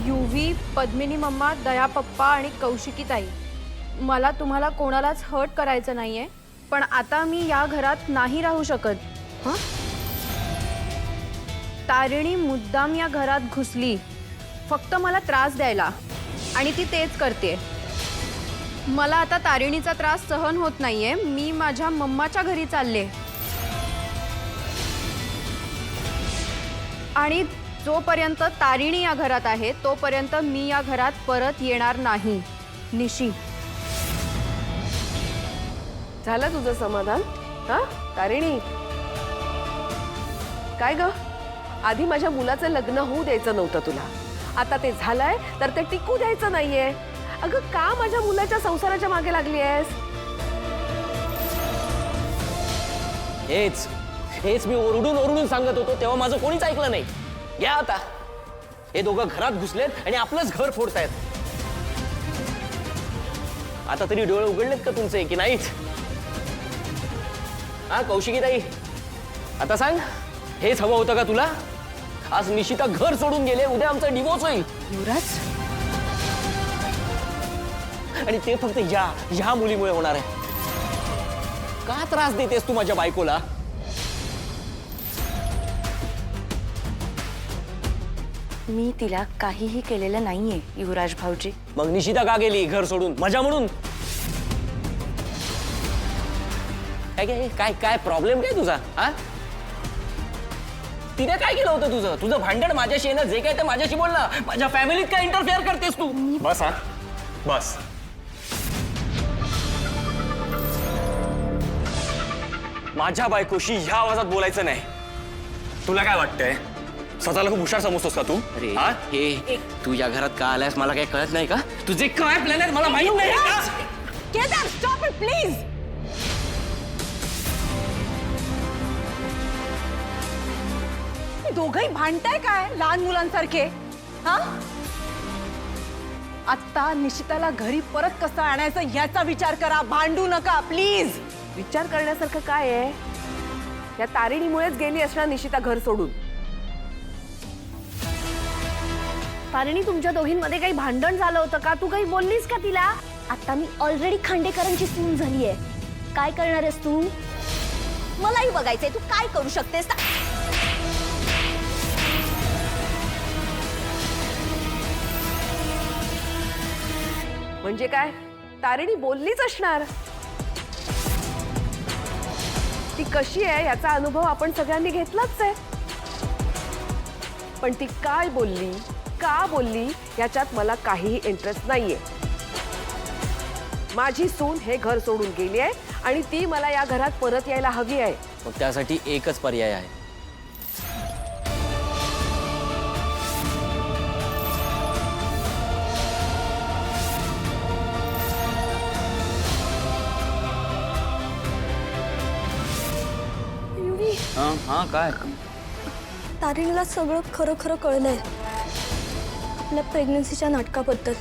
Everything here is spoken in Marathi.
युवी, पद्मिनी मम्मा, दया पप्पा आणि कौशिकी ताई, मला तुम्हाला कोणालाच हर्ट करायचं नाहीये, पण आता मी या घरात नाही राहू शकत. हं? तारिणी मुद्दाम या घरात घुसली फक्त मला त्रास द्यायला, आणि ती तेच करते. मला आता तारिणीचा त्रास सहन होत नाहीये. मी माझ्या मम्माच्या घरी चालले, आणि जोपर्यंत तारिणी या घरात आहे तोपर्यंत मी या घरात परत येणार नाही. निशी, झालं तुझं समाधान? हा तारिणी, काय ग, आधी माझ्या मुलाचं लग्न होऊ द्यायचं नव्हतं तुला, आता ते झालंय तर ते टिकू द्यायचं नाहीये. अगं का माझ्या मुलाच्या संसाराच्या मागे लागली आहेस? हेच हेच मी ओरडून ओरडून सांगत होतो तेव्हा माझं कोणीच ऐकलं नाही. घ्या आता, हे दोघं घरात घुसलेत आणि आपलंच घर फोडतायत. आता तरी डोळे उघडलेत का तुमचे की नाहीच? हा कौशिकी ताई, आता सांग, हेच हवं होतं का तुला? आज निशिता घर सोडून गेले, उद्या आमचा डिवोर्स होईल. युवराज, आणि ते फक्त ह्या मुलीमुळे होणार आहे. का त्रास देतेस तू माझ्या बायकोला? मी तिला काहीही केलेलं नाहीये युवराज भाऊजी. मग निशिता का गेली घर सोडून? मजा म्हणून? काय काय काय काय प्रॉब्लेम काय तुझा? हा, तिने काय केलं होतं तुझं? तुझं भांडण माझ्याशी आहे ना, जे काय ते माझ्याशी बोल ना. माझ्या फॅमिलीत काय इंटरफेअर करतेस तू? बस हा, बस. माझ्या बायकोशी ह्या आवाजात बोलायचं नाही. तुला काय वाटतंय, स्वतःला खूप हुशार समजतोस का तू? अरे हा? हे तू या घरात का आलायस मला काही कळत नाही का? तुझे काय प्लॅन आहेत मला माहित नाही का? Kedar, stop it please. दोघही भांडताय काय लहान मुलांसारखे? हा, आता निशिताला घरी परत कसं आणायचं याचा विचार करा, भांडू नका प्लीज. विचार करण्यासारखं काय आहे? या तारिणीमुळेच गेली असणार निशिता घर सोडून. तारिणी, तुमच्या दोघींमध्ये काही भांडण झालं होतं का? तू काही बोललीस का तिला? आता मी ऑलरेडी खांडेकरांची सून झालीये. काय करणार आहेस तू? मलाही बघायचंय तू काय करू शकतेस. म्हणजे काय, तारिणी बोललीच असणार. ती कशी आहे याचा अनुभव आपण सगळ्यांनी घेतलाच आहे. पण ती काय बोलली, का बोलली याच्यात मला काहीही इंटरेस्ट नाहीये. माझी सून हे घर सोडून गेली आहे आणि ती मला या घरात परत यायला हवी आहे. मग त्यासाठी एकच पर्याय आहे. हा काय? तारिणीला सगळं खरं खरं कळलंय आपल्या प्रेग्नन्सीच्या नाटकाबद्दल.